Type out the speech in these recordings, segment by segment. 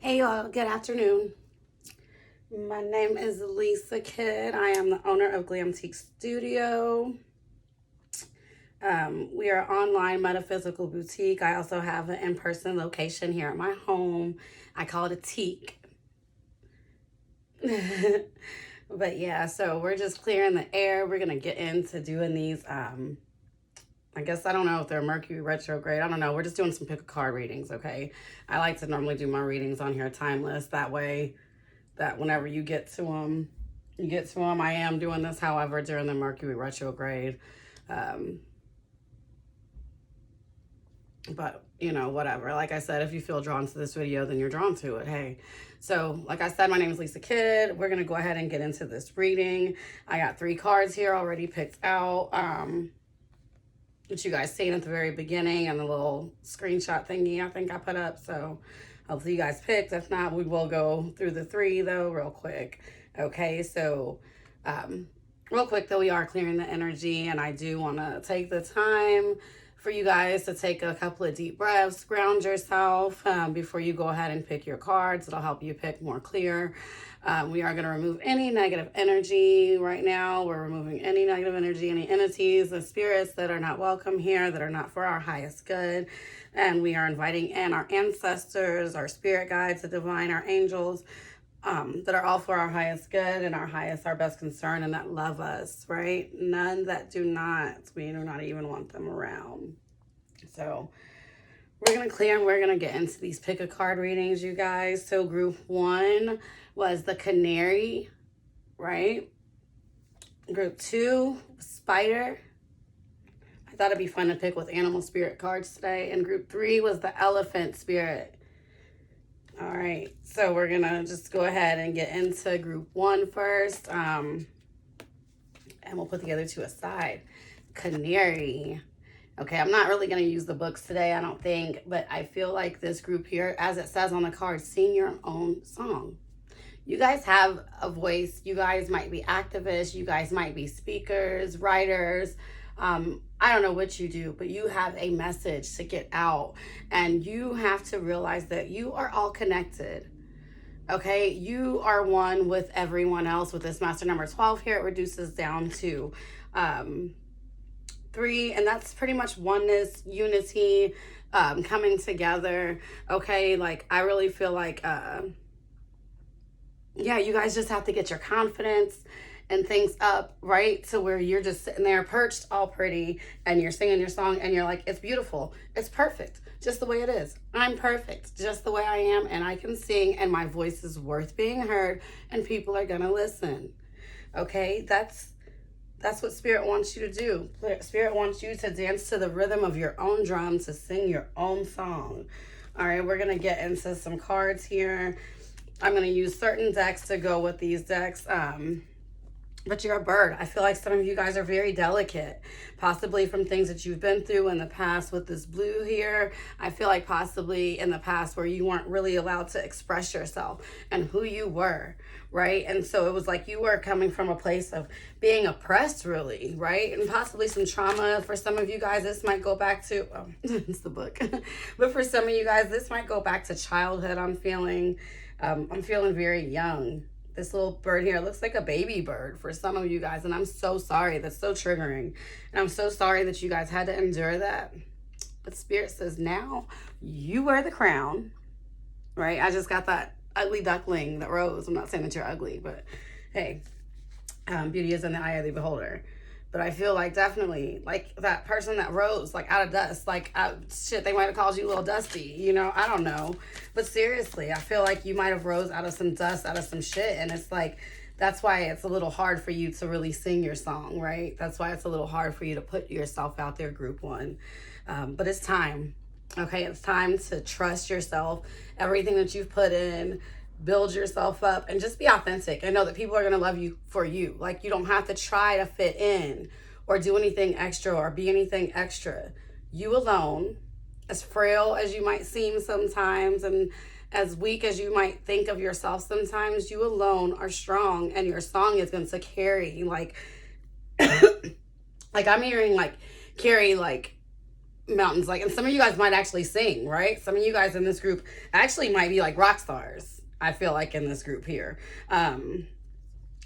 Hey y'all, good afternoon. My name is Lisa Kidd. I am the owner of Glamtique Studio. We are online metaphysical boutique. I also have an in-person location here at my home. I call it a teak. But yeah, so we're just clearing the air. We're gonna get into doing these. I guess I don't know if they're Mercury Retrograde. I don't know. We're just doing some pick a card readings, okay? I like to normally do my readings on here timeless. That way, that whenever you get to them, you get to them. I am doing this, however, during the Mercury retrograde. But, you know, whatever. Like I said, if you feel drawn to this video, then you're drawn to it. Hey. So, like I said, my name is Lisa Kidd. We're going to go ahead and get into this reading. I got 3 cards here already picked out. Which you guys seen at the very beginning and the little screenshot thingy I think I put up. So hopefully you guys picked. If not, we will go through the 3 though real quick. Okay, so real quick though, we are clearing the energy, and I do want to take the time for you guys to take a couple of deep breaths, ground yourself before you go ahead and pick your cards. It'll help you pick more clear. We are going to remove any negative energy right now. We're removing any negative energy, any entities, the spirits that are not welcome here, that are not for our highest good. And we are inviting in our ancestors, our spirit guides, the divine, our angels, that are all for our highest good and our best concern, and that love us, right? None that do not. We do not even want them around. So we're going to clear, and we're going to get into these pick a card readings, you guys. So group 1 was the canary, right? Group 2, spider. I thought it'd be fun to pick with animal spirit cards today. And group 3 was the elephant spirit. All right, so we're going to just go ahead and get into group 1 first. And we'll put the other 2 aside. Canary. Okay, I'm not really going to use the books today, I don't think, but I feel like this group here, as it says on the card, sing your own song. You guys have a voice. You guys might be activists. You guys might be speakers, writers. I don't know what you do, but you have a message to get out, and you have to realize that you are all connected. Okay, you are one with everyone else. With this master number 12 here, it reduces down to 3, and that's pretty much oneness, unity, coming together. Okay, like I really feel like yeah, you guys just have to get your confidence and things up, right? To where you're just sitting there perched all pretty, and you're singing your song, and you're like, it's beautiful, it's perfect, just the way it is. I'm perfect just the way I am, and I can sing, and my voice is worth being heard, and people are gonna listen. Okay, that's what Spirit wants you to do. Spirit wants you to dance to the rhythm of your own drum, to sing your own song. All right, we're gonna get into some cards here. I'm going to use certain decks to go with these decks. But you're a bird. I feel like some of you guys are very delicate, possibly from things that you've been through in the past with this blue here. I feel like possibly in the past where you weren't really allowed to express yourself and who you were, right? And so it was like you were coming from a place of being oppressed, really, right? And possibly some trauma. For some of you guys, this might go back to, oh, it's the book. But for some of you guys, this might go back to childhood. I'm feeling very young. This little bird here looks like a baby bird for some of you guys, and I'm so sorry. That's so triggering, and I'm so sorry that you guys had to endure that. But Spirit says now you wear the crown, right? I just got that ugly duckling that rose. I'm not saying that you're ugly, but hey, beauty is in the eye of the beholder. But I feel like definitely, like that person that rose, like out of dust, like shit, they might have called you a little dusty, you know, I don't know. But seriously, I feel like you might have rose out of some dust, out of some shit. And it's like, that's why it's a little hard for you to really sing your song, right? That's why it's a little hard for you to put yourself out there, group 1. But it's time, okay? It's time to trust yourself, everything that you've put in. Build yourself up and just be authentic and know that people are going to love you for you. Like, you don't have to try to fit in or do anything extra or be anything extra. You alone, as frail as you might seem sometimes and as weak as you might think of yourself sometimes, you alone are strong, and your song is going to carry like like I'm hearing like carry like mountains. Like, and some of you guys might actually sing, right? Some of you guys in this group actually might be like rock stars. I feel like in this group here.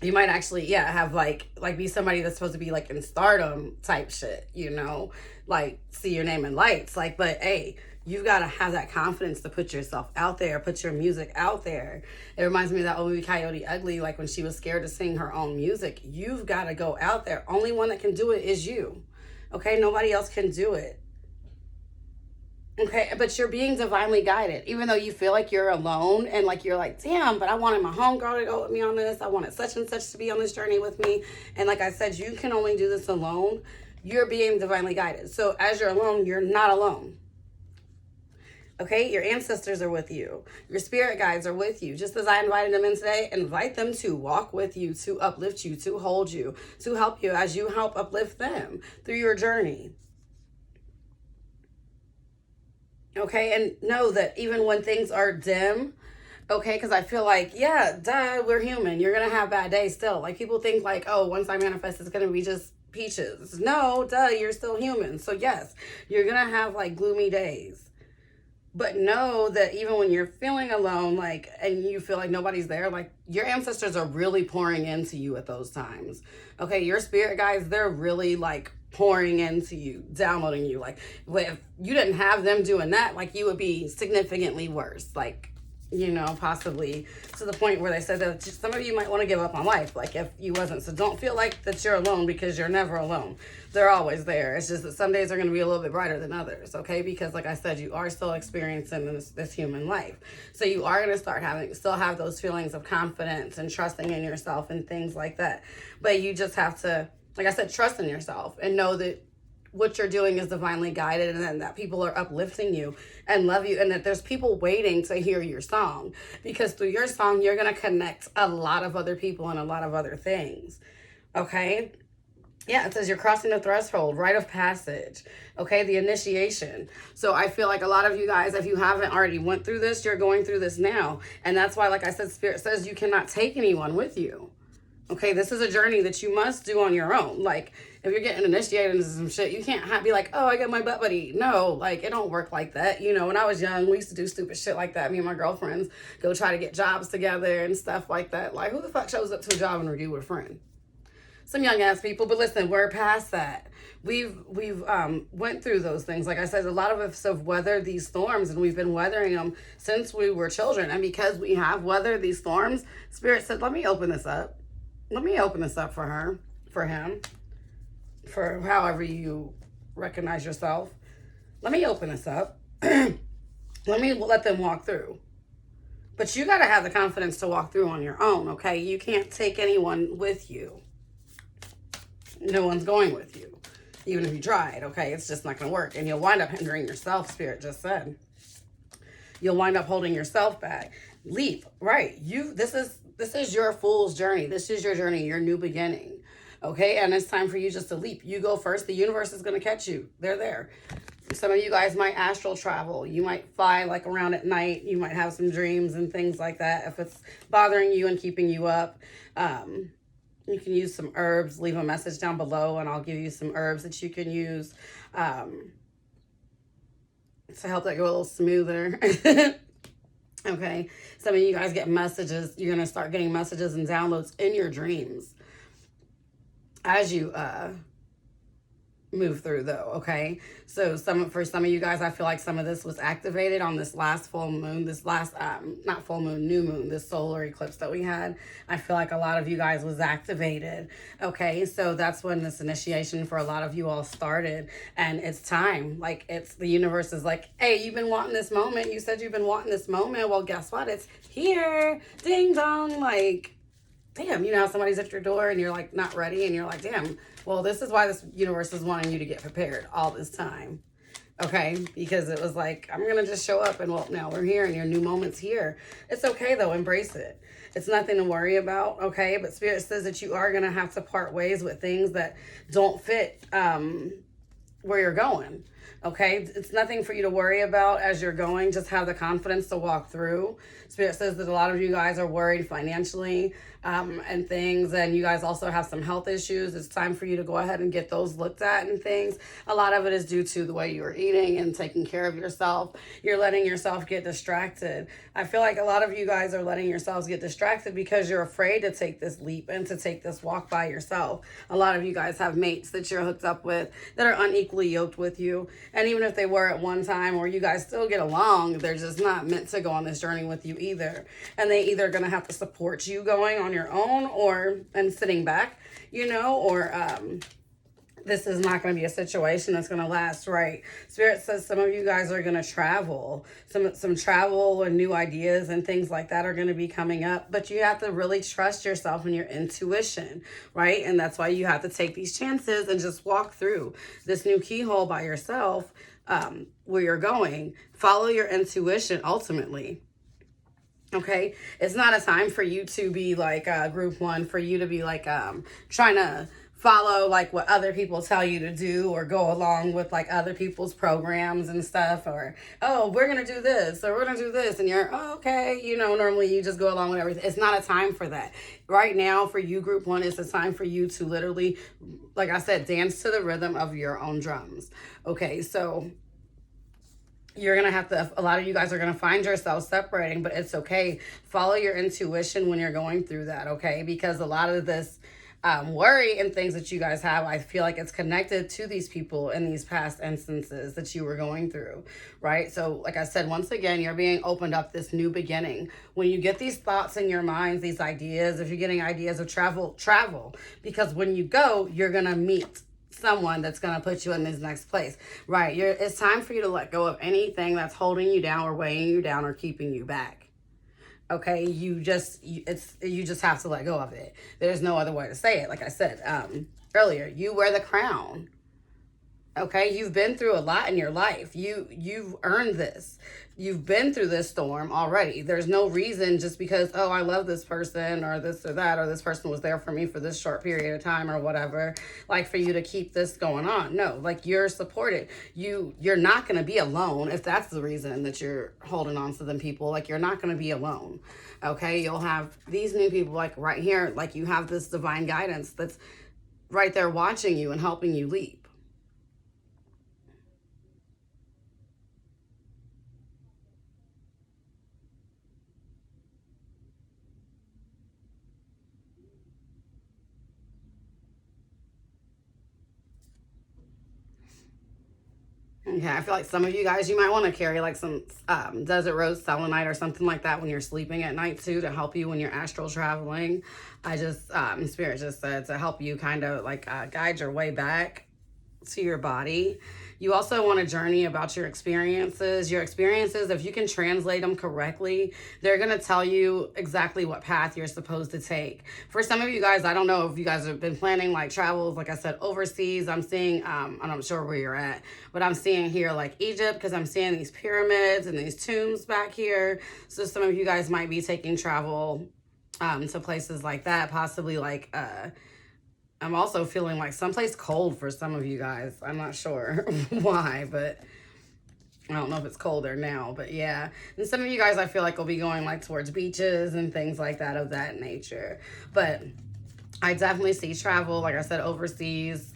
You might actually, yeah, have like be somebody that's supposed to be like in stardom type shit, you know, like see your name in lights. Like, but hey, you've got to have that confidence to put yourself out there, put your music out there. It reminds me of that old movie Coyote Ugly, like when she was scared to sing her own music. You've got to go out there. Only one that can do it is you. Okay, nobody else can do it. Okay, but you're being divinely guided, even though you feel like you're alone and like you're like, damn, but I wanted my homegirl to go with me on this. I wanted such and such to be on this journey with me. And like I said, you can only do this alone. You're being divinely guided. So as you're alone, you're not alone. Okay, your ancestors are with you. Your spirit guides are with you. Just as I invited them in today, invite them to walk with you, to uplift you, to hold you, to help you as you help uplift them through your journey. Okay, and know that even when things are dim, okay, because I feel like, yeah, duh, we're human. You're going to have bad days still. Like, people think like, oh, once I manifest, it's going to be just peaches. No, duh, you're still human. So yes, you're going to have like gloomy days. But know that even when you're feeling alone, like, and you feel like nobody's there, like, your ancestors are really pouring into you at those times. Okay, your spirit guides, they're really like pouring into you, downloading you. Like, if you didn't have them doing that, like, you would be significantly worse. Like, you know, possibly to the point where they said that some of you might want to give up on life, like if you wasn't. So don't feel like that you're alone, because you're never alone. They're always there. It's just that some days are going to be a little bit brighter than others, okay? Because like I said, you are still experiencing this human life. So you are going to still have those feelings of confidence and trusting in yourself and things like that. But you just have to, like I said, trust in yourself and know that what you're doing is divinely guided, and then that people are uplifting you and love you, and that there's people waiting to hear your song, because through your song, you're going to connect a lot of other people and a lot of other things. Okay. Yeah, it says you're crossing the threshold, rite of passage. Okay, the initiation. So I feel like a lot of you guys, if you haven't already went through this, you're going through this now. And that's why, like I said, Spirit says you cannot take anyone with you. Okay, this is a journey that you must do on your own. Like, if you're getting initiated into some shit, you can't be like, oh, I got my butt buddy. No, like, it don't work like that. You know, when I was young, we used to do stupid shit like that. Me and my girlfriends go try to get jobs together and stuff like that. Like, who the fuck shows up to a job interview with a friend? Some young ass people. But listen, we're past that. We've went through those things. Like I said, a lot of us have weathered these storms, and we've been weathering them since we were children. And because we have weathered these storms, Spirit said, let me open this up. Let me open this up for her, for him, for however you recognize yourself. Let me open this up. Let me let them walk through. But you got to have the confidence to walk through on your own, okay? You can't take anyone with you. No one's going with you, even if you tried, okay? It's just not going to work. And you'll wind up hindering yourself, Spirit just said. You'll wind up holding yourself back. Leap, right? This is your fool's journey. This is your journey, your new beginning. Okay, and it's time for you just to leap. You go first. The universe is going to catch you. They're there. Some of you guys might astral travel. You might fly like around at night. You might have some dreams and things like that. If it's bothering you and keeping you up, you can use some herbs. Leave a message down below and I'll give you some herbs that you can use to help that go a little smoother. Okay, some of you guys get messages. You're going to start getting messages and downloads in your dreams as you move through, though, okay? So for some of you guys, I feel like some of this was activated on this last full moon, not full moon, new moon, this solar eclipse that we had. I feel like a lot of you guys was activated, okay? So that's when this initiation for a lot of you all started, and it's time. Like, the universe is like, hey, you've been wanting this moment. You said you've been wanting this moment. Well, guess what? It's here. Ding dong. Like, damn, you know how somebody's at your door and you're like not ready, and you're like, damn, well, this is why this universe is wanting you to get prepared all this time. Okay, because it was like, I'm going to just show up and, well, now we're here and your new moment's here. It's okay, though. Embrace it. It's nothing to worry about, okay? But Spirit says that you are going to have to part ways with things that don't fit where you're going. Okay, it's nothing for you to worry about as you're going. Just have the confidence to walk through. Spirit says that a lot of you guys are worried financially and things, and you guys also have some health issues. It's time for you to go ahead and get those looked at and things. A lot of it is due to the way you're eating and taking care of yourself. You're letting yourself get distracted. I feel like a lot of you guys are letting yourselves get distracted because you're afraid to take this leap and to take this walk by yourself. A lot of you guys have mates that you're hooked up with that are unequally yoked with you. And even if they were at one time, or you guys still get along, they're just not meant to go on this journey with you either. And they either going to have to support you going on your own and sitting back, or this is not going to be a situation that's going to last, right? Spirit says some of you guys are going to travel. Some travel and new ideas and things like that are going to be coming up, but you have to really trust yourself and your intuition, right? And that's why you have to take these chances and just walk through this new keyhole by yourself, where you're going. Follow your intuition ultimately. Okay, it's not a time for you to be like group one, for you to be like trying to follow like what other people tell you to do, or go along with like other people's programs and stuff, or oh, we're gonna do this, or we're gonna do this, and you're okay, normally you just go along with everything. It's not a time for that right now. For you, group one, it's a time for you to literally, like I said, dance to the rhythm of your own drums. Okay, so you're going to have to, a lot of you guys are going to find yourselves separating, but it's okay. Follow your intuition when you're going through that, okay? Because a lot of this worry and things that you guys have, I feel like it's connected to these people in these past instances that you were going through, right? So like I said, once again, you're being opened up this new beginning. When you get these thoughts in your minds, these ideas, if you're getting ideas of travel, because when you go, you're going to meet someone that's going to put you in this next place, right? It's time for you to let go of anything that's holding you down or weighing you down or keeping you back. Okay, you just have to let go of it. There's no other way to say it. Like I said earlier, you wear the crown. Okay, you've been through a lot in your life. You've earned this. You've been through this storm already. There's no reason just because, oh, I love this person or this or that, or this person was there for me for this short period of time or whatever, like for you to keep this going on. No, like you're supported. You're not going to be alone if that's the reason that you're holding on to them people. Like you're not going to be alone. Okay, you'll have these new people like right here, like you have this divine guidance that's right there watching you and helping you leap. Okay, I feel like some of you guys, you might want to carry like some desert rose selenite or something like that when you're sleeping at night too, to help you when you're astral traveling. Spirit just said to help you kind of like guide your way back to your body. You also want to journey about your experiences. Your experiences, if you can translate them correctly, they're going to tell you exactly what path you're supposed to take. For some of you guys, I don't know if you guys have been planning like travels, like I said, overseas. I'm seeing, I'm not sure where you're at, but I'm seeing here like Egypt, because I'm seeing these pyramids and these tombs back here. So some of you guys might be taking travel to places like that, possibly like, I'm also feeling like someplace cold for some of you guys. I'm not sure why, but I don't know if it's cold there now, but yeah. And some of you guys, I feel like will be going like towards beaches and things like that of that nature. But I definitely see travel, like I said, overseas.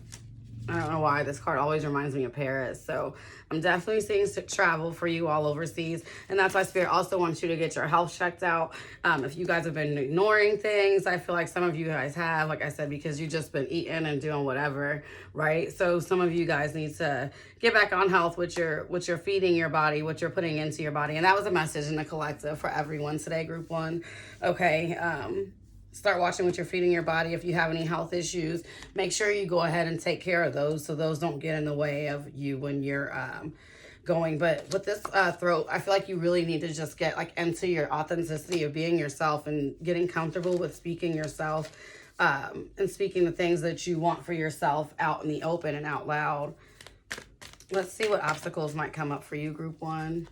I don't know why this card always reminds me of Paris. So I'm definitely seeing travel for you all overseas. And that's why Spirit also wants you to get your health checked out. If you guys have been ignoring things, I feel like some of you guys have, like I said, because you've just been eating and doing whatever, right? So some of you guys need to get back on health with what you're feeding your body, what you're putting into your body. And that was a message in the collective for everyone today, group one. Okay. Start watching what you're feeding your body. If you have any health issues, make sure you go ahead and take care of those, so those don't get in the way of you when you're going. But with this throat, I feel like you really need to just get like into your authenticity of being yourself and getting comfortable with speaking yourself and speaking the things that you want for yourself out in the open and out loud. Let's see what obstacles might come up for you, group one.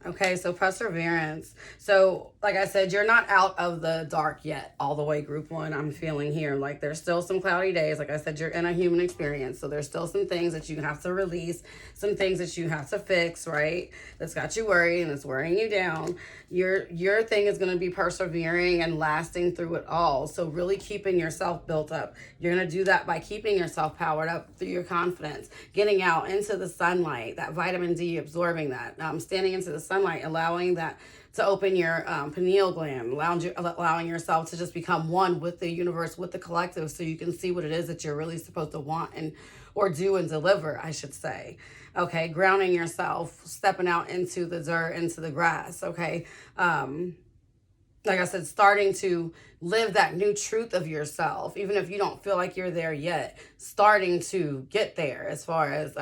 Okay, so perseverance. So, like I said, you're not out of the dark yet, all the way, group one. I'm feeling here. Like, there's still some cloudy days. Like I said, you're in a human experience. So, there's still some things that you have to release, some things that you have to fix, right? That's got you worried and it's wearing you down. Your thing is going to be persevering and lasting through it all. So, really keeping yourself built up. You're going to do that by keeping yourself powered up through your confidence, getting out into the sunlight, that vitamin D, absorbing that, standing into the sunlight, allowing that to open your pineal gland, allowing yourself to just become one with the universe, with the collective, so you can see what it is that you're really supposed to want and or do and deliver, I should say. Okay, grounding yourself, stepping out into the dirt, into the grass. Okay, like I said, starting to live that new truth of yourself, even if you don't feel like you're there yet, starting to get there as far as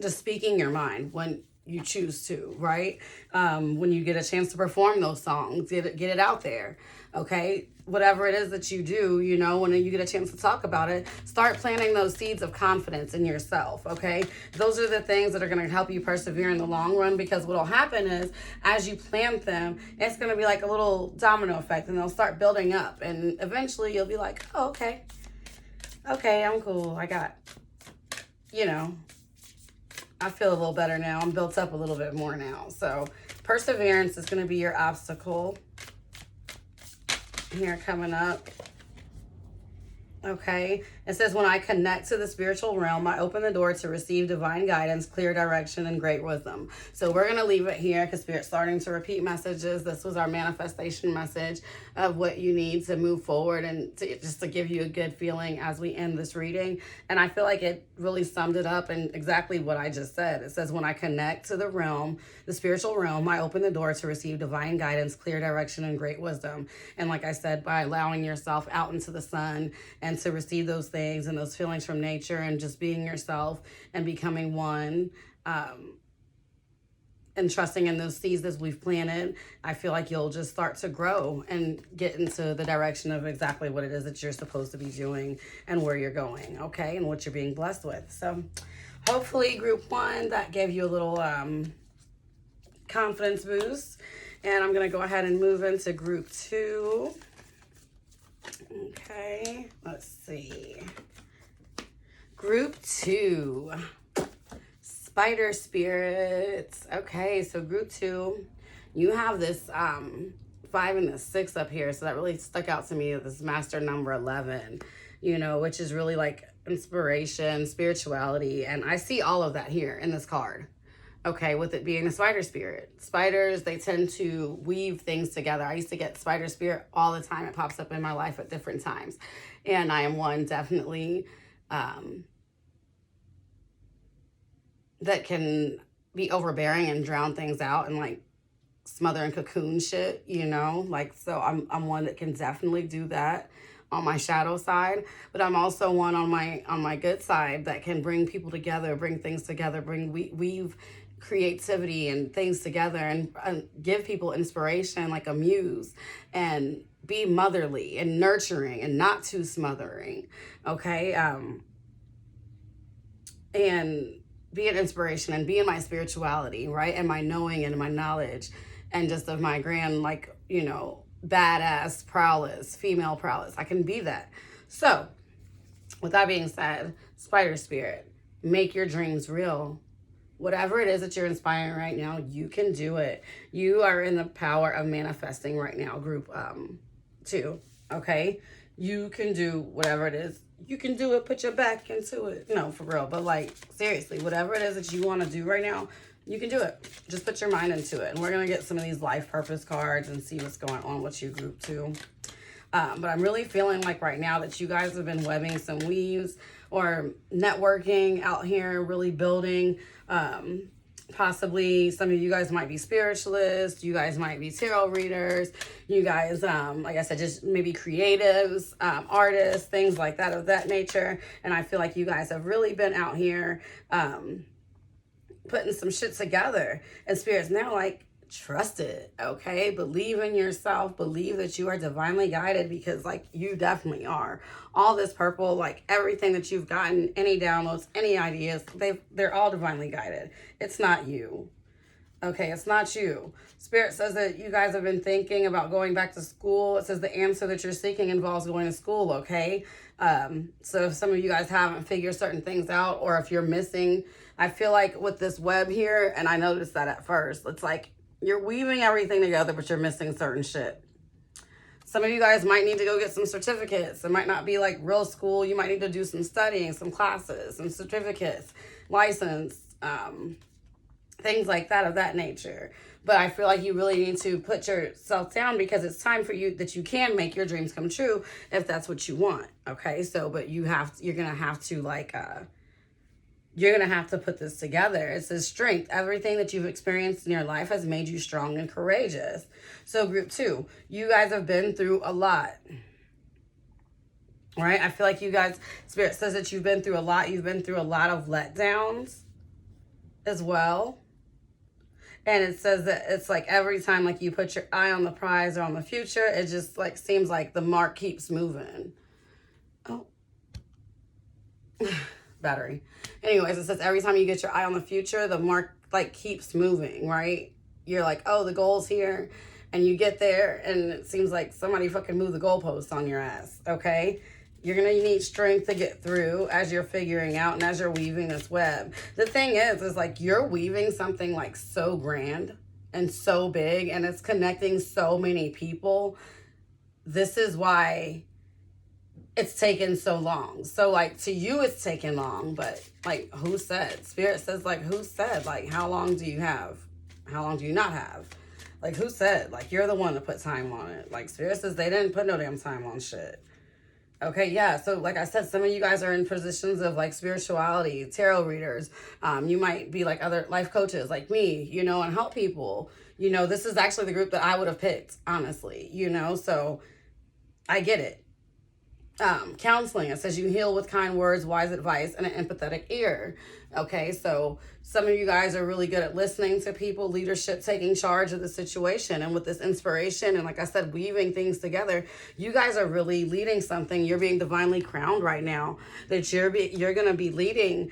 just speaking your mind when you choose to, right? When you get a chance to perform those songs, get it out there, okay? Whatever it is that you do, you know, when you get a chance to talk about it, start planting those seeds of confidence in yourself, okay? Those are the things that are going to help you persevere in the long run, because what will happen is as you plant them, it's going to be like a little domino effect, and they'll start building up, and eventually you'll be like, oh, okay, I'm cool. I got, you know, I feel a little better now. I'm built up a little bit more now. So perseverance is going to be your obstacle here coming up. Okay, it says, when I connect to the spiritual realm, I open the door to receive divine guidance, clear direction, and great wisdom. So we're going to leave it here because Spirit's starting to repeat messages. This was our manifestation message of what you need to move forward and just to give you a good feeling as we end this reading. And I feel like it really summed it up in exactly what I just said. It says, when I connect to the realm, the spiritual realm, I open the door to receive divine guidance, clear direction, and great wisdom. And like I said, by allowing yourself out into the sun and to receive those things and those feelings from nature and just being yourself and becoming one, and trusting in those seeds that we've planted, I feel like you'll just start to grow and get into the direction of exactly what it is that you're supposed to be doing and where you're going, okay, and what you're being blessed with. So hopefully group one, that gave you a little confidence boost. And I'm going to go ahead and move into group two. Okay, let's see. Group two, spider spirits. Okay, so group two, you have this 5 and the 6 up here. So that really stuck out to me, this master number 11, you know, which is really like inspiration, spirituality. And I see all of that here in this card. Okay, with it being a spider spirit. Spiders, they tend to weave things together. I used to get spider spirit all the time. It pops up in my life at different times. And I am one definitely that can be overbearing and drown things out and like smother and cocoon shit, you know? Like, so I'm one that can definitely do that on my shadow side, but I'm also one on my good side that can bring people together, bring things together, weave creativity and things together and give people inspiration like a muse, and be motherly and nurturing and not too smothering, okay? And be an inspiration and be in my spirituality, right? And my knowing and my knowledge and just of my grand, like, you know, badass prowess, female prowess. I can be that. So with that being said, spider spirit, make your dreams real. Whatever it is that you're inspiring right now, you can do it. You are in the power of manifesting right now, group 2, okay? You can do whatever it is. You can do it, put your back into it. No, for real, but like, seriously, whatever it is that you want to do right now, you can do it. Just put your mind into it. And we're going to get some of these life purpose cards and see what's going on with you, group 2. But I'm really feeling like right now that you guys have been webbing some weaves or networking out here, really building. Possibly some of you guys might be spiritualists. You guys might be tarot readers. You guys, like I said, just maybe creatives, artists, things like that of that nature. And I feel like you guys have really been out here putting some shit together. And Spirit's now like, trust it, okay? Believe in yourself. Believe that you are divinely guided, because like you definitely are. All this purple, like everything that you've gotten, any downloads, any ideas, they're all divinely guided. It's not you, Okay, it's not you. Spirit says that you guys have been thinking about going back to school. It says the answer that you're seeking involves going to school, okay? So if some of you guys haven't figured certain things out, or if you're missing, I feel like with this web here, and I noticed that at first, it's like you're weaving everything together, but you're missing certain shit. Some of you guys might need to go get some certificates. It might not be like real school. You might need to do some studying, some classes, some certificates, license, things like that of that nature. But I feel like you really need to put yourself down, because it's time for you that you can make your dreams come true if that's what you want. Okay, so but you're gonna have to you're gonna have to put this together. It says strength. Everything that you've experienced in your life has made you strong and courageous. So group 2, you guys have been through a lot. Right? I feel like you guys, Spirit says that you've been through a lot. You've been through a lot of letdowns as well. And it says that it's like every time like you put your eye on the prize or on the future, it just like seems like the mark keeps moving. Oh. Battery. Anyways, it says every time you get your eye on the future, the mark like keeps moving, right? You're like, oh, the goal's here. And you get there and it seems like somebody fucking moved the goalposts on your ass, okay? You're going to need strength to get through as you're figuring out and as you're weaving this web. The thing is like you're weaving something like so grand and so big, and it's connecting so many people. This is why it's taken so long. So like to you it's taken long, but like who said? Spirit says like who said? Like how long do you have? How long do you not have? Like who said? Like you're the one to put time on it. Like Spirit says they didn't put no damn time on shit. Okay, yeah, so like I said, some of you guys are in positions of like spirituality, tarot readers. You might be like other life coaches like me, you know, and help people. You know, this is actually the group that I would have picked, honestly, you know, so I get it. Counseling, it says you heal with kind words, wise advice, and an empathetic ear. Okay, so some of you guys are really good at listening to people, leadership, taking charge of the situation, and with this inspiration and like I said, weaving things together, you guys are really leading something. You're being divinely crowned right now, that you're going to be leading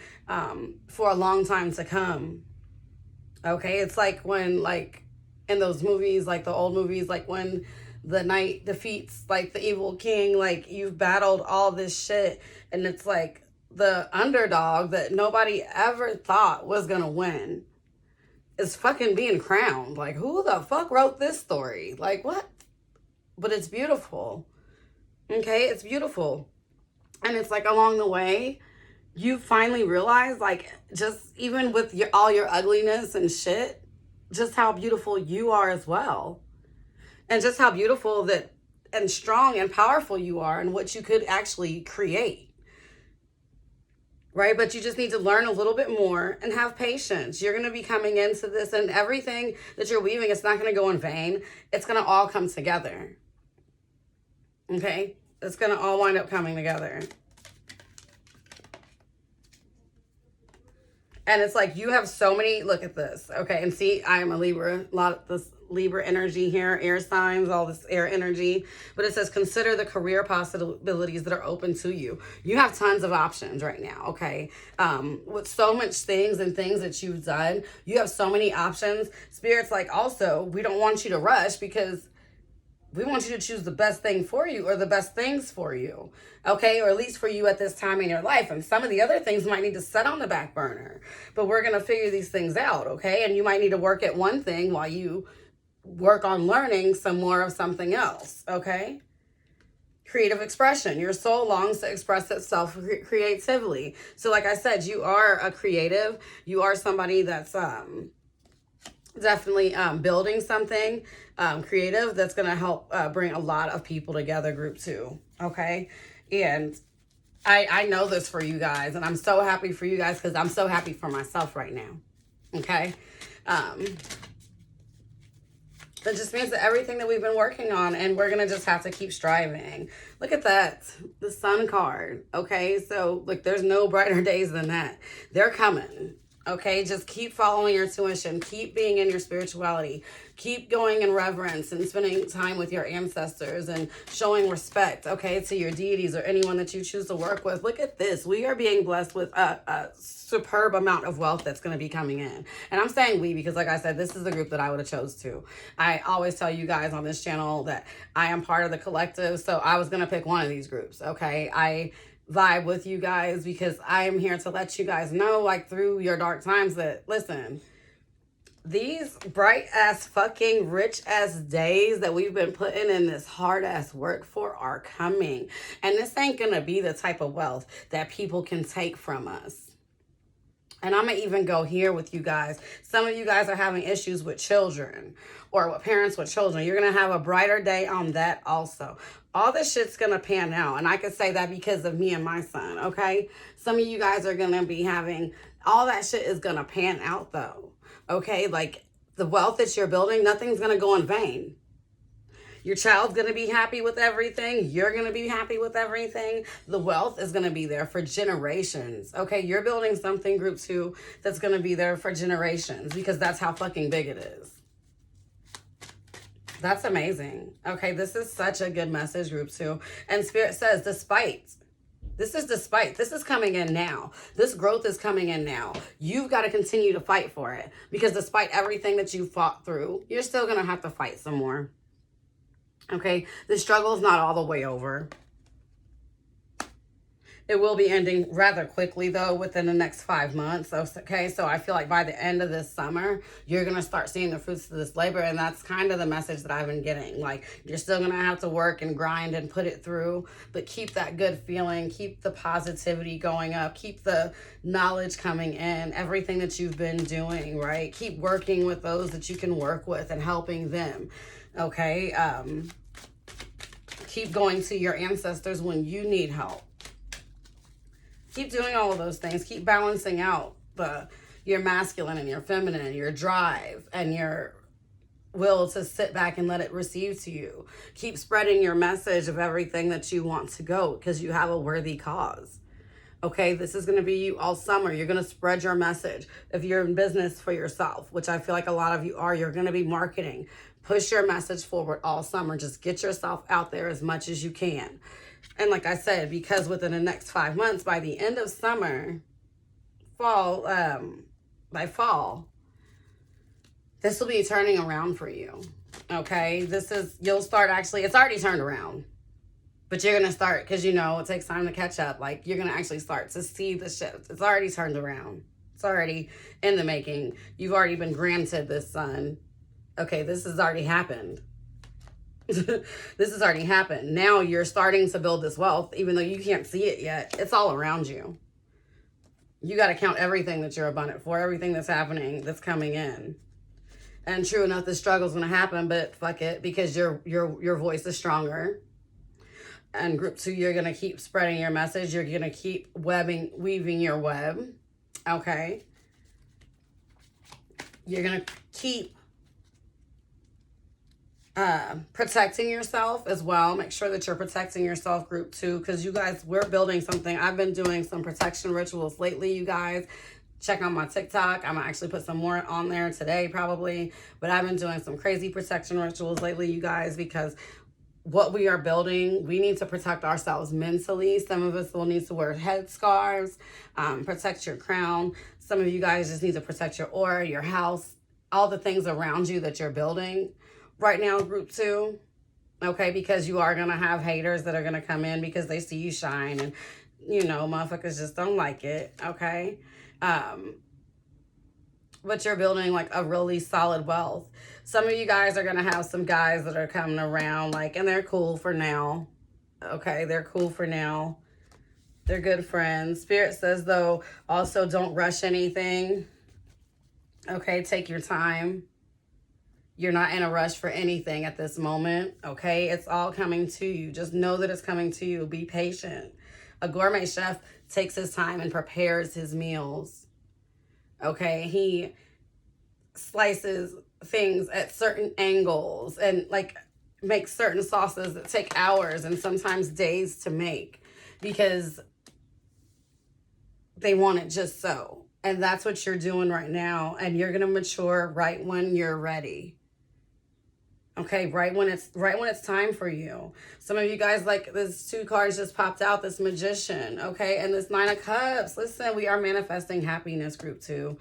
for a long time to come. Okay, it's like when like in those movies, like the old movies, like when the knight defeats like the evil king, like you've battled all this shit and it's like the underdog that nobody ever thought was gonna win is fucking being crowned. Like who the fuck wrote this story? Like what? But it's beautiful. Okay, it's beautiful. And it's like along the way you finally realize, like just even with all your ugliness and shit, just how beautiful you are as well. And just how beautiful that and strong and powerful you are and what you could actually create. Right? But you just need to learn a little bit more and have patience. You're going to be coming into this, and everything that you're weaving, it's not going to go in vain. It's going to all come together. Okay? It's going to all wind up coming together. And it's like you have so many, look at this. Okay, and see, I am a Libra, a lot of this Libra energy here, air signs, all this air energy. But it says, consider the career possibilities that are open to you. You have tons of options right now, okay? With so much things and things that you've done, you have so many options. Spirit's like, also, we don't want you to rush because we want you to choose the best thing for you or the best things for you, okay? Or at least for you at this time in your life. And some of the other things might need to set on the back burner. But we're going to figure these things out, okay? And you might need to work at one thing while you work on learning some more of something else, okay? Creative expression. Your soul longs to express itself creatively. So like I said, you are a creative. You are somebody that's definitely building something creative that's going to help bring a lot of people together, group 2, okay? And I know this for you guys, and I'm so happy for you guys because I'm so happy for myself right now, okay? That just means that everything that we've been working on, and we're going to just have to keep striving. Look at that, the sun card, okay? So, look, there's no brighter days than that. They're coming, Okay, just keep following your intuition. Keep being in your spirituality. Keep going in reverence and spending time with your ancestors and showing respect, okay, to your deities or anyone that you choose to work with. Look at this. We are being blessed with a superb amount of wealth that's going to be coming in. And I'm saying we because, like I said, this is the group that I would have chose to. I always tell you guys on this channel that I am part of the collective, so I was going to pick one of these groups, okay? I vibe with you guys because I am here to let you guys know, like, through your dark times that, listen, these bright ass fucking rich ass days that we've been putting in this hard ass work for are coming. And this ain't gonna be the type of wealth that people can take from us. And I'm gonna even go here with you guys. Some of you guys are having issues with children or with parents with children. You're gonna have a brighter day on that also. All this shit's gonna pan out. And I can say that because of me and my son, okay? Some of you guys are gonna be having, all that shit is gonna pan out though, okay? Like the wealth that you're building, nothing's gonna go in vain. Your child's going to be happy with everything. You're going to be happy with everything. The wealth is going to be there for generations. Okay, you're building something, group 2, that's going to be there for generations because that's how fucking big it is. That's amazing. Okay, this is such a good message, group 2. And Spirit says, despite. This is coming in now. This growth is coming in now. You've got to continue to fight for it because despite everything that you fought through, you're still going to have to fight some more. Okay, the struggle is not all the way over. It will be ending rather quickly, though, within the next 5 months. Okay, so I feel like by the end of this summer, you're going to start seeing the fruits of this labor. And that's kind of the message that I've been getting. Like, you're still going to have to work and grind and put it through. But keep that good feeling. Keep the positivity going up. Keep the knowledge coming in. Everything that you've been doing, right? Keep working with those that you can work with and helping them. Okay, keep going to your ancestors when you need help. Keep doing all of those things. Keep balancing out your masculine and your feminine, your drive and your will to sit back and let it receive to you. Keep spreading your message of everything that you want to go because you have a worthy cause. Okay, this is going to be you all summer. You're going to spread your message. If you're in business for yourself, which I feel like a lot of you are, you're going to be marketing. Push your message forward all summer. Just get yourself out there as much as you can. And like I said, because within the next 5 months, by the end of summer, by fall, this will be turning around for you. Okay, you'll start actually, it's already turned around. But you're going to start, because you know, it takes time to catch up. Like, you're going to actually start to see the shift. It's already turned around. It's already in the making. You've already been granted this, son. Okay, this has already happened. This has already happened. Now you're starting to build this wealth, even though you can't see it yet. It's all around you. You got to count everything that you're abundant for, everything that's happening, that's coming in. And true enough, the struggle's going to happen, but fuck it, because your voice is stronger. And group 2, you're going to keep spreading your message. You're going to keep weaving your web. Okay. You're going to keep protecting yourself as well. Make sure that you're protecting yourself, group 2, because you guys, we're building something. I've been doing some protection rituals lately, you guys. Check out my TikTok. I'm going to actually put some more on there today probably. But I've been doing some crazy protection rituals lately, you guys, because what we are building, we need to protect ourselves mentally. Some of us will need to wear head scarves, protect your crown. Some of you guys just need to protect your aura, your house, all the things around you that you're building right now, group 2. Okay, because you are going to have haters that are going to come in because they see you shine and, you know, motherfuckers just don't like it. Okay. But you're building like a really solid wealth. Some of you guys are going to have some guys that are coming around, like, and they're cool for now. Okay, they're cool for now. They're good friends. Spirit says, though, also don't rush anything. Okay, take your time. You're not in a rush for anything at this moment. Okay, it's all coming to you. Just know that it's coming to you. Be patient. A gourmet chef takes his time and prepares his meals. Okay, he slices things at certain angles and like makes certain sauces that take hours and sometimes days to make because they want it just so. And that's what you're doing right now. And you're going to mature right when you're ready. Okay, right when it's time for you. Some of you guys, like, this 2 cards just popped out, this Magician, okay, and this 9 of Cups. Listen, we are manifesting happiness, group 2.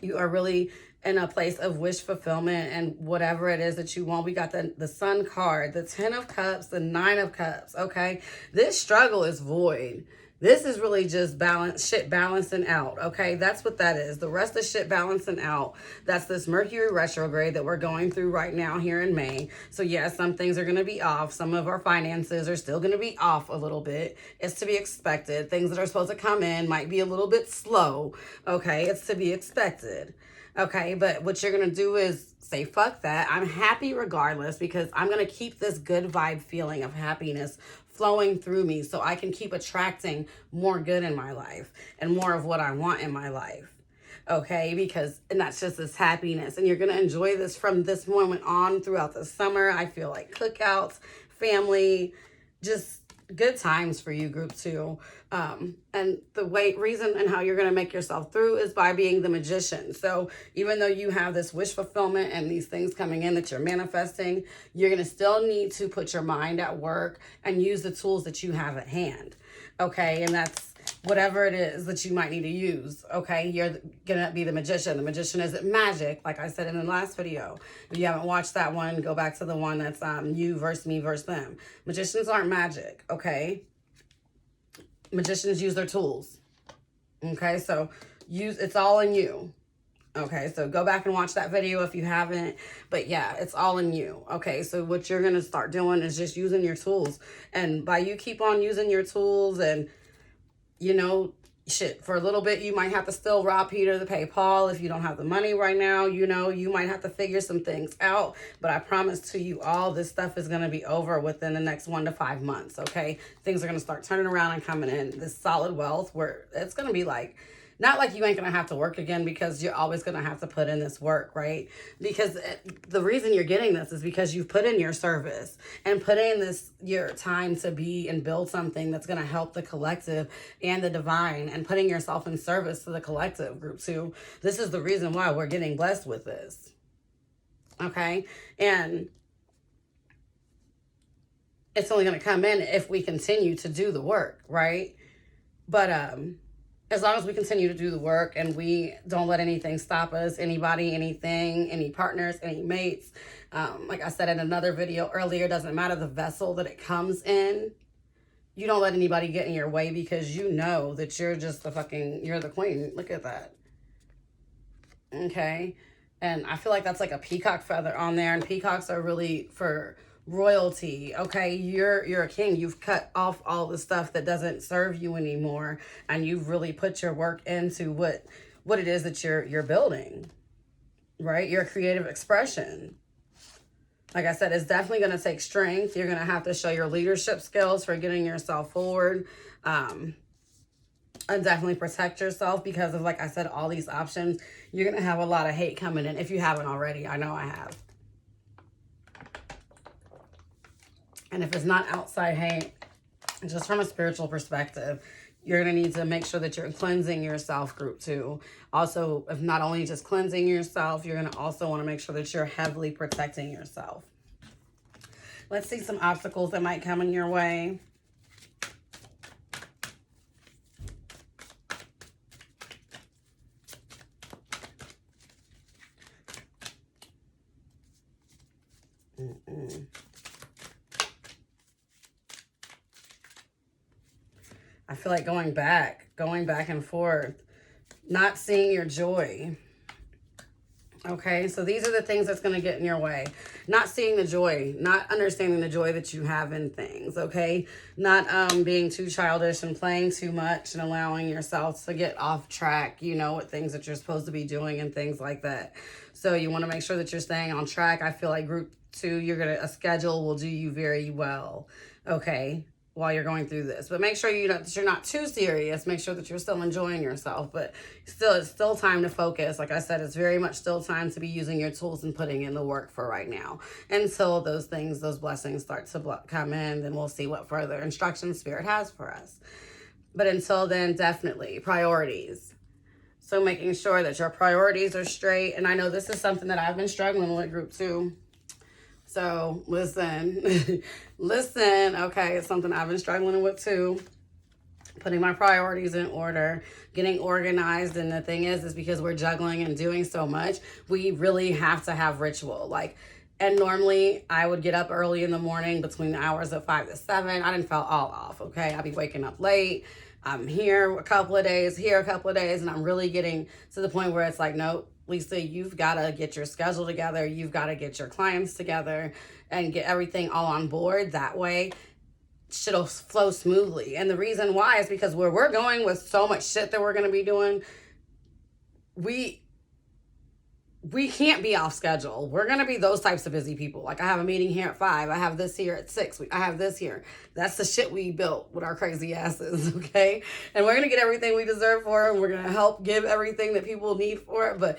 You are really in a place of wish fulfillment and whatever it is that you want. We got the Sun card, the 10 of Cups, the 9 of Cups, okay? This struggle is void. This is really just shit balancing out, okay? That's what that is. The rest of shit balancing out. That's this Mercury retrograde that we're going through right now here in May. So yeah, some things are going to be off. Some of our finances are still going to be off a little bit. It's to be expected. Things that are supposed to come in might be a little bit slow, okay? It's to be expected. Okay, but what you're going to do is say, fuck that. I'm happy regardless, because I'm going to keep this good vibe feeling of happiness flowing through me so I can keep attracting more good in my life and more of what I want in my life. Okay, and that's just this happiness. And you're going to enjoy this from this moment on throughout the summer. I feel like cookouts, family, just good times for you, group 2. And the reason and how you're going to make yourself through is by being the Magician. So even though you have this wish fulfillment and these things coming in that you're manifesting, you're going to still need to put your mind at work and use the tools that you have at hand. Okay, and that's whatever it is that you might need to use. Okay, you're gonna be the Magician. The Magician isn't magic, like I said in the last video. If you haven't watched that one, go back to the one that's you versus me versus them. Magicians aren't magic, okay? Magicians use their tools. Okay, so it's all in you. Okay, so go back and watch that video if you haven't. But yeah, it's all in you. Okay, so what you're going to start doing is just using your tools. And by you keep on using your tools and, shit, for a little bit, you might have to still rob Peter to pay Paul if you don't have the money right now. You might have to figure some things out. But I promise to you all, this stuff is going to be over within the next 1 to 5 months, okay? Things are going to start turning around and coming in. This solid wealth where it's going to be like, not like you ain't going to have to work again, because you're always going to have to put in this work, right? Because the reason you're getting this is because you've put in your service and put in your time to be and build something that's going to help the collective and the divine, and putting yourself in service to the collective, group 2. This is the reason why we're getting blessed with this. Okay? And it's only going to come in if we continue to do the work, right? But, as long as we continue to do the work and we don't let anything stop us, anybody, anything, any partners, any mates. Like I said in another video earlier, doesn't matter the vessel that it comes in. You don't let anybody get in your way, because you know that you're just you're the queen. Look at that. Okay. And I feel like that's like a peacock feather on there. And peacocks are really for royalty. Okay, you're a king. You've cut off all the stuff that doesn't serve you anymore, and you've really put your work into what it is that you're building, right? Your creative expression. Like I said, it's definitely going to take strength. You're going to have to show your leadership skills for getting yourself forward, and definitely protect yourself, because of, like I said, all these options. You're going to have a lot of hate coming in if you haven't already. I know I have. And if it's not outside hate, just from a spiritual perspective, you're going to need to make sure that you're cleansing yourself, group 2. Also, if not only just cleansing yourself, you're going to also want to make sure that you're heavily protecting yourself. Let's see some obstacles that might come in your way. I feel like going back and forth, not seeing your joy. Okay, so these are the things that's going to get in your way. Not seeing the joy, not understanding the joy that you have in things, okay? Not being too childish and playing too much and allowing yourself to get off track, with things that you're supposed to be doing and things like that. So you want to make sure that you're staying on track. I feel like group 2, a schedule will do you very well, okay, while you're going through this. But make sure you're not too serious. Make sure that you're still enjoying yourself. But it's still time to focus. Like I said, it's very much still time to be using your tools and putting in the work for right now. Until those blessings start to come in, then we'll see what further instructions Spirit has for us. But until then, definitely priorities. So making sure that your priorities are straight. And I know this is something that I've been struggling with, group 2. So listen, listen, okay, it's something I've been struggling with too. Putting my priorities in order, getting organized. And the thing is because we're juggling and doing so much, we really have to have ritual. Like, and normally I would get up early in the morning between the hours of 5 to 7. I didn't feel all off, okay? I'd be waking up late. I'm here a couple of days, and I'm really getting to the point where it's like, nope, Lisa, you've got to get your schedule together. You've got to get your clients together and get everything all on board. That way, shit'll flow smoothly. And the reason why is because where we're going with so much shit that we're going to be doing, we can't be off schedule. We're going to be those types of busy people. Like, I have a meeting here at 5. I have this here at 6. I have this here. That's the shit we built with our crazy asses, okay? And we're going to get everything we deserve for it. And we're going to help give everything that people need for it. But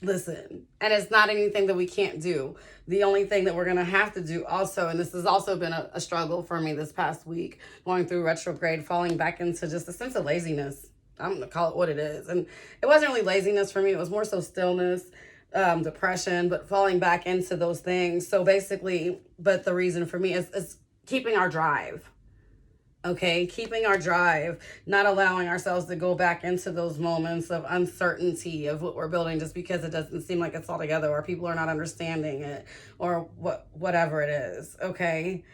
listen, and it's not anything that we can't do. The only thing that we're going to have to do also, and this has also been a struggle for me this past week, going through retrograde, falling back into just a sense of laziness. I'm going to call it what it is. And it wasn't really laziness for me. It was more so stillness, depression, but falling back into those things. So basically, but the reason for me is keeping our drive. Okay, keeping our drive, not allowing ourselves to go back into those moments of uncertainty of what we're building just because it doesn't seem like it's all together or people are not understanding it or whatever it is. Okay,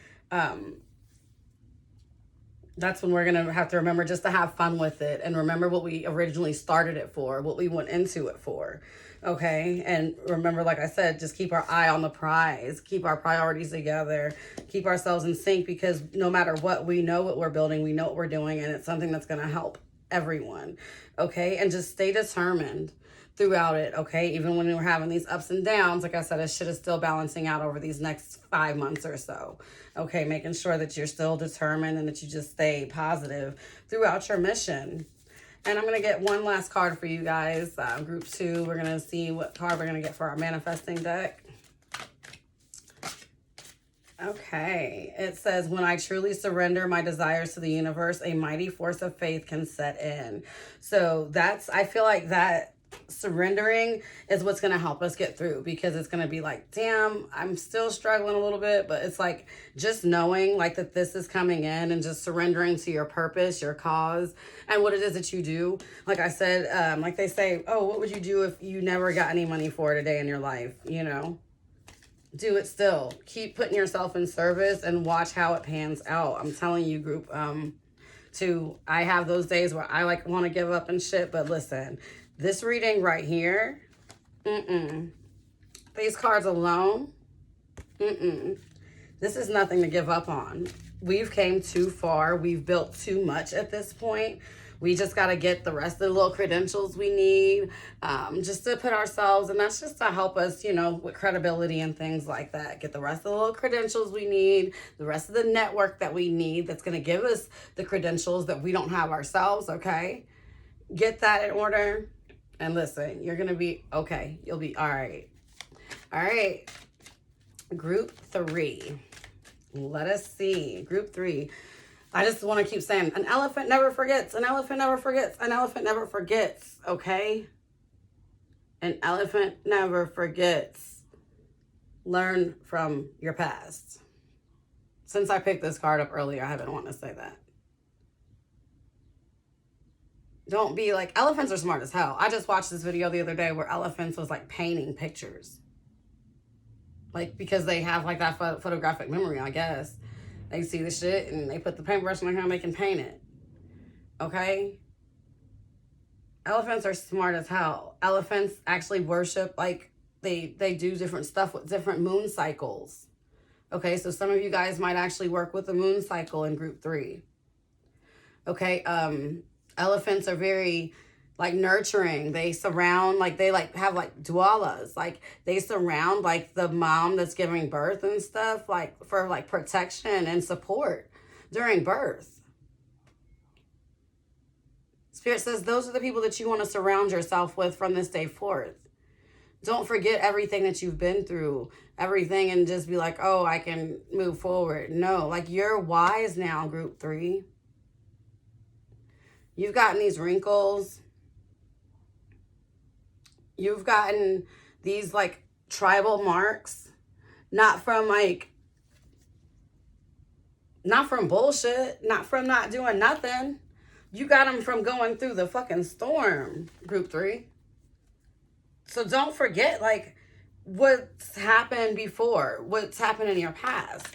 that's when we're going to have to remember just to have fun with it and remember what we originally started it for, what we went into it for. Okay. And remember, like I said, just keep our eye on the prize, keep our priorities together, keep ourselves in sync, because no matter what, we know what we're building, we know what we're doing, and it's something that's going to help everyone. Okay. And just stay determined throughout it. Okay. Even when we're having these ups and downs, like I said, this shit is still balancing out over these next 5 months or so. Okay. Making sure that you're still determined and that you just stay positive throughout your mission. And I'm going to get one last card for you guys. Group 2, we're going to see what card we're going to get for our manifesting deck. Okay. It says, when I truly surrender my desires to the universe, a mighty force of faith can set in. So I feel like that surrendering is what's going to help us get through, because it's going to be like, damn, I'm still struggling a little bit, but it's like just knowing like that this is coming in and just surrendering to your purpose, your cause, and what it is that you do. Like I said, like they say, oh, what would you do if you never got any money for it a day in your life? You know, do it still. Keep putting yourself in service and watch how it pans out. I'm telling you, group 2, I have those days where I like want to give up and shit, but listen, this reading right here, these cards alone, this is nothing to give up on. We've came too far. We've built too much at this point. We just got to get the rest of the little credentials we need, just to put ourselves, and that's just to help us, you know, with credibility and things like that. Get the rest of the little credentials we need, the rest of the network that we need that's going to give us the credentials that we don't have ourselves, okay? Get that in order. And listen, you're going to be okay. You'll be all right. All right. Group 3. Let us see. Group 3. I just want to keep saying, an elephant never forgets. An elephant never forgets. An elephant never forgets. Okay? An elephant never forgets. Learn from your past. Since I picked this card up earlier, I haven't wanted to say that. Don't be like, elephants are smart as hell. I just watched this video the other day where elephants was like painting pictures. Like, because they have like that photographic memory, I guess. They see the shit and they put the paintbrush in their hand and they can paint it. Okay? Elephants are smart as hell. Elephants actually worship, like, they do different stuff with different moon cycles. Okay, so some of you guys might actually work with the moon cycle in group 3. Okay, elephants are very like nurturing. They surround, like they like have like dwalas, like they surround like the mom that's giving birth and stuff, like for like protection and support during birth. Spirit says those are the people that you want to surround yourself with from this day forth. Don't forget everything that you've been through, everything, and just be like, oh, I can move forward. No, like you're wise now, group 3. You've gotten these wrinkles. You've gotten these like tribal marks, not from bullshit, not from not doing nothing. You got them from going through the fucking storm, group 3. So don't forget, like, what's happened before, what's happened in your past.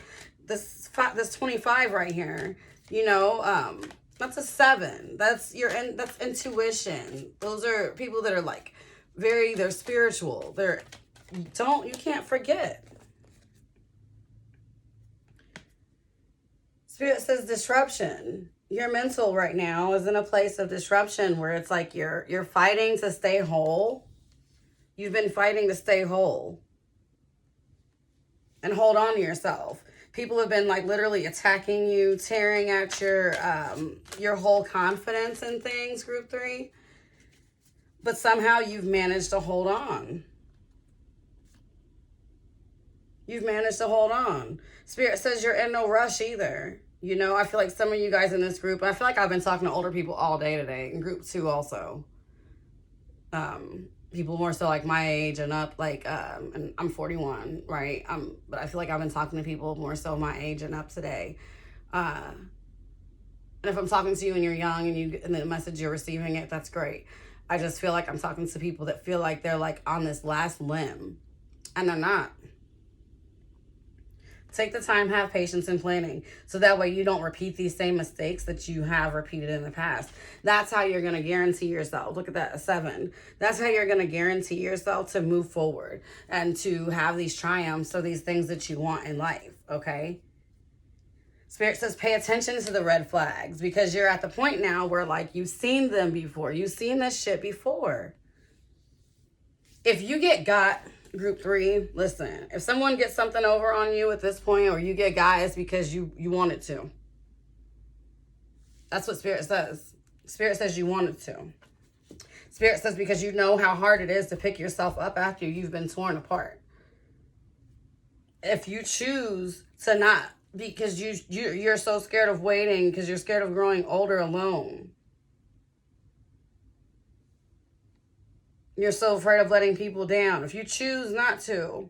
This 25 right here, you know, that's a 7. That's that's intuition. Those are people that are like they're spiritual. You can't forget. Spirit says disruption. Your mental right now is in a place of disruption where it's like you're fighting to stay whole. You've been fighting to stay whole and hold on to yourself. People have been like literally attacking you, tearing at your whole confidence in things, group 3. But somehow you've managed to hold on. You've managed to hold on. Spirit says you're in no rush either. You know, I feel like some of you guys in this group, I feel like I've been talking to older people all day today, in group 2 also. People more so like my age and up, like, and I'm 41, right? But I feel like I've been talking to people more so my age and up today. And if I'm talking to you and you're young and the message you're receiving it, that's great. I just feel like I'm talking to people that feel like they're like on this last limb, and they're not. Take the time, have patience and planning, so that way you don't repeat these same mistakes that you have repeated in the past. That's how you're going to guarantee yourself. Look at that, a 7. That's how you're going to guarantee yourself to move forward and to have these triumphs or these things that you want in life, okay? Spirit says pay attention to the red flags, because you're at the point now where like you've seen them before. You've seen this shit before. If you get got... Group 3, listen, if someone gets something over on you at this point, or you get got, it's because you wanted to. That's what Spirit says. Spirit says you wanted to. Spirit says because you know how hard it is to pick yourself up after you've been torn apart. If you choose to not, because you're so scared of waiting, because you're scared of growing older alone. You're so afraid of letting people down. If you choose not to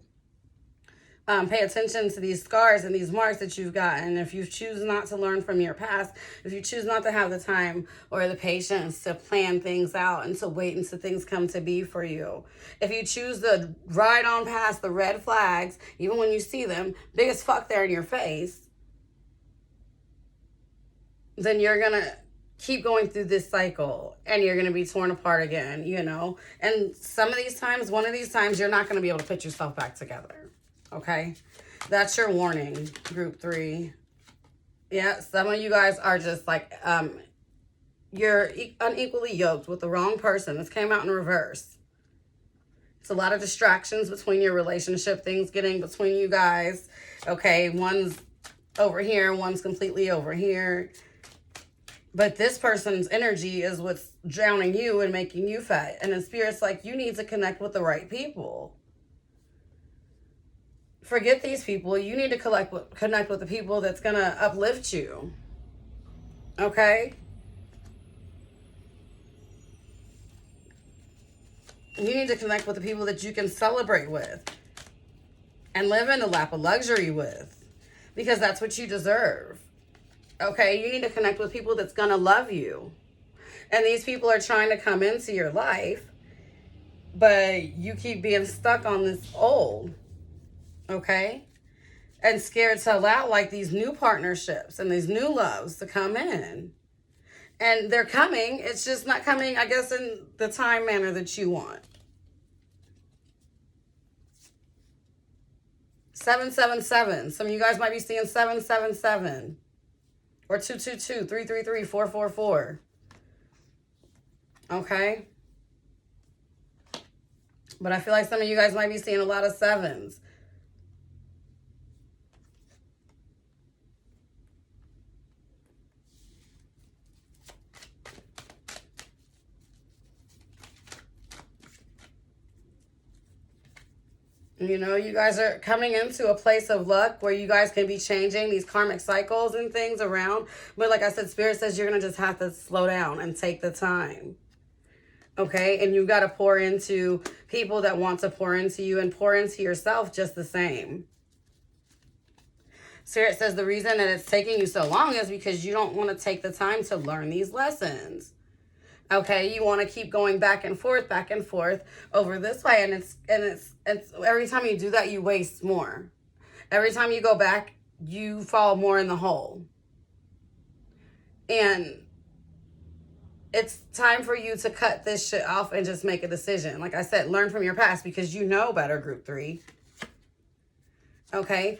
pay attention to these scars and these marks that you've gotten, if you choose not to learn from your past, if you choose not to have the time or the patience to plan things out and to wait until things come to be for you, if you choose to ride on past the red flags, even when you see them, big as fuck there in your face, then you're going to keep going through this cycle and you're going to be torn apart again, you know? And some of these times, one of these times, you're not going to be able to put yourself back together, okay? That's your warning, group 3. Yeah, some of you guys are just like, you're unequally yoked with the wrong person. This came out in reverse. It's a lot of distractions between your relationship, things getting between you guys, okay? One's over here, one's completely over here. But this person's energy is what's drowning you and making you fat. And in Spirit's like, you need to connect with the right people. Forget these people. You need to connect with the people that's going to uplift you. Okay? You need to connect with the people that you can celebrate with and live in the lap of luxury with, because that's what you deserve. Okay, you need to connect with people that's going to love you. And these people are trying to come into your life, but you keep being stuck on this old, okay? And scared to allow like these new partnerships and these new loves to come in. And they're coming, it's just not coming, I guess, in the time manner that you want. 777. Some of you guys might be seeing 777. Or 222, 333, 444. Okay? But I feel like some of you guys might be seeing a lot of 7s. You know, you guys are coming into a place of luck where you guys can be changing these karmic cycles and things around. But like I said, Spirit says you're going to just have to slow down and take the time. Okay? And you've got to pour into people that want to pour into you and pour into yourself just the same. Spirit says the reason that it's taking you so long is because you don't want to take the time to learn these lessons. Okay, you want to keep going back and forth over this way, and it's every time you do that, you waste more. Every time you go back, you fall more in the hole. And it's time for you to cut this shit off and just make a decision. Like I said, learn from your past because you know better, Group 3. Okay?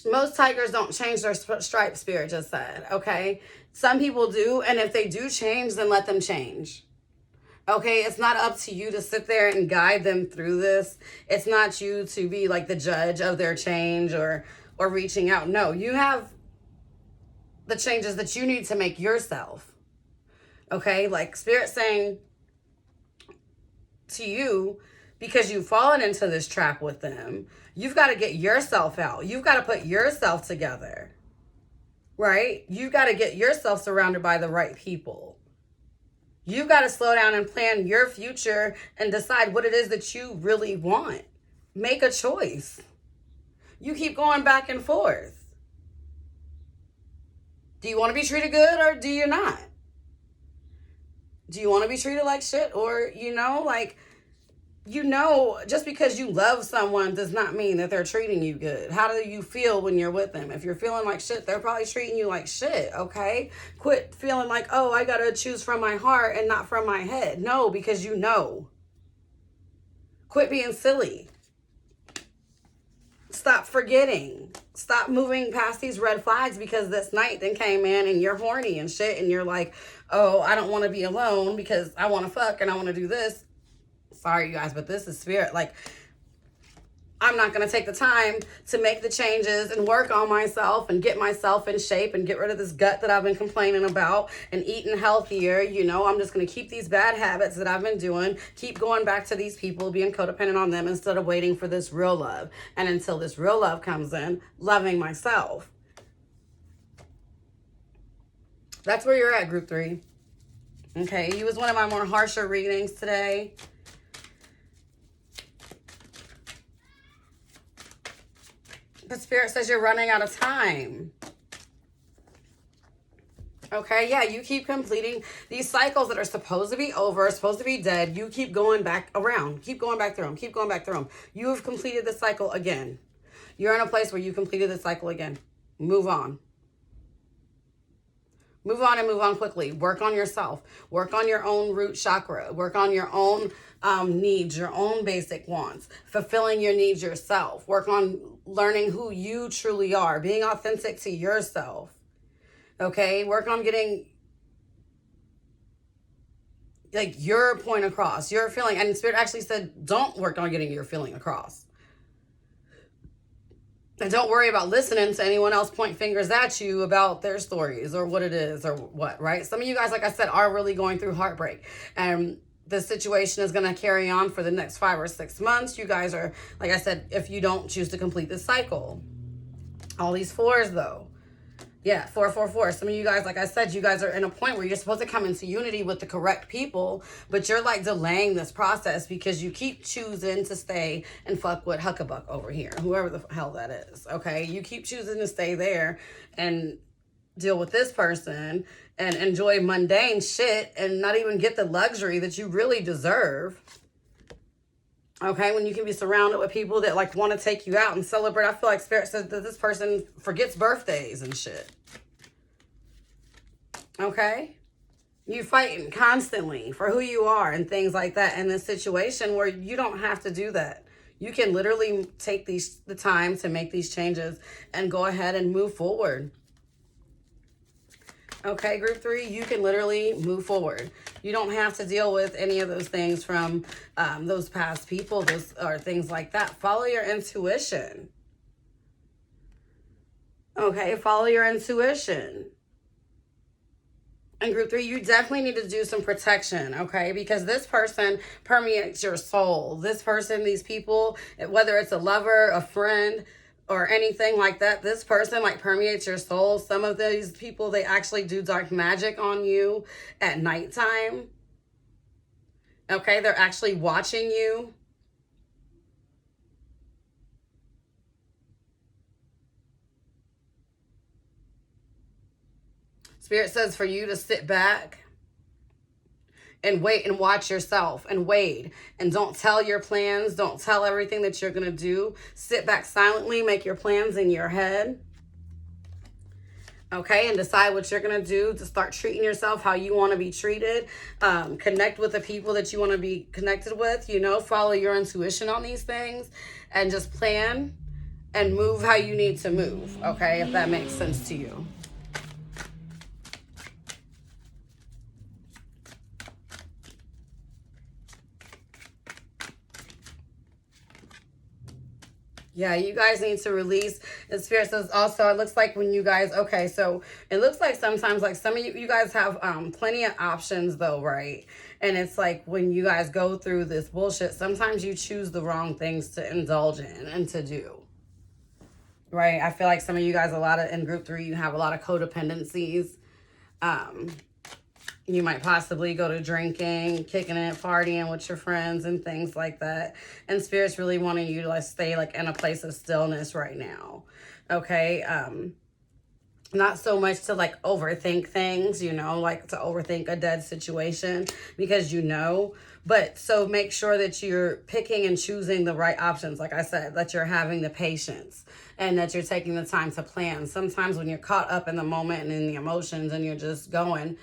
Most tigers don't change their stripe, Spirit just said. Okay? Some people do, and if they do change, then let them change. Okay, it's not up to you to sit there and guide them through this. It's not you to be like the judge of their change or reaching out. No, you have the changes that you need to make yourself. Okay, like Spirit saying to you, because you've fallen into this trap with them, you've got to get yourself out. You've got to put yourself together. Right? You've got to get yourself surrounded by the right people. You've got to slow down and plan your future and decide what it is that you really want. Make a choice. You keep going back and forth. Do you want to be treated good or do you not? Do you want to be treated like shit or, just because you love someone does not mean that they're treating you good. How do you feel when you're with them? If you're feeling like shit, they're probably treating you like shit, okay? Quit feeling like, oh, I gotta choose from my heart and not from my head. No, because you know. Quit being silly. Stop forgetting. Stop moving past these red flags because this night then came in and you're horny and shit and you're like, oh, I don't want to be alone because I want to fuck and I want to do this. Sorry, you guys, but this is Spirit. Like, I'm not going to take the time to make the changes and work on myself and get myself in shape and get rid of this gut that I've been complaining about and eating healthier. I'm just going to keep these bad habits that I've been doing, keep going back to these people, being codependent on them instead of waiting for this real love. And until this real love comes in, loving myself. That's where you're at, Group 3. Okay, you was one of my more harsher readings today. But Spirit says you're running out of time. Okay, yeah, you keep completing these cycles that are supposed to be over, supposed to be dead. You keep going back around. Keep going back through them. Keep going back through them. You have completed the cycle again. You're in a place where you completed the cycle again. Move on. Move on and move on quickly. Work on yourself. Work on your own root chakra. Work on your own needs, your own basic wants. Fulfilling your needs yourself. Work on learning who you truly are. Being authentic to yourself. Okay? Work on getting your point across. Your feeling. And Spirit actually said, don't work on getting your feeling across. And don't worry about listening to anyone else point fingers at you about their stories or what it is or what, right? Some of you guys, like I said, are really going through heartbreak. And the situation is going to carry on for the next 5 or 6 months. You guys are, like I said, if you don't choose to complete this cycle. All these 4s, though. Yeah, 4, 4, 4. Some of you guys, like I said, you guys are in a point where you're supposed to come into unity with the correct people, but you're delaying this process because you keep choosing to stay and fuck with Huckabuck over here, whoever the hell that is, okay? You keep choosing to stay there and deal with this person and enjoy mundane shit and not even get the luxury that you really deserve. Okay, when you can be surrounded with people that want to take you out and celebrate. I feel like Spirit says that this person forgets birthdays and shit. Okay? You fighting constantly for who you are and things like that in this situation where you don't have to do that. You can literally take the time to make these changes and go ahead and move forward. Okay, Group 3, you can literally move forward. You don't have to deal with any of those things from those past people or things like that. Follow your intuition. Okay, follow your intuition. And group 3, you definitely need to do some protection, okay? Because this person permeates your soul. This person, these people, whether it's a lover, a friend, or anything like that, this person like permeates your soul. Some of these people, they actually do dark magic on you at nighttime. Okay, they're actually watching you. Spirit says for you to sit back and wait and watch yourself and wait. And don't tell your plans. Don't tell everything that you're going to do. Sit back silently. Make your plans in your head. Okay, and decide what you're going to do to start treating yourself how you want to be treated. Connect with the people that you want to be connected with. You know, follow your intuition on these things. And just plan and move how you need to move. Okay, if that makes sense to you. Yeah, you guys need to release. And Spirit says also, it looks like when you guys, okay, so it looks like sometimes like some of you guys have plenty of options though, right? And it's like when you guys go through this bullshit, sometimes you choose the wrong things to indulge in and to do. Right? I feel like some of you guys, in group 3, you have a lot of codependencies. You might possibly go to drinking, kicking it, partying with your friends and things like that. And Spirit's really wanting you to like stay like in a place of stillness right now. Okay. Not so much to like overthink things, you know, like to overthink a dead situation because you know. But so make sure that you're picking and choosing the right options. Like I said, that you're having the patience and that you're taking the time to plan. Sometimes when you're caught up in the moment and in the emotions and you're just going,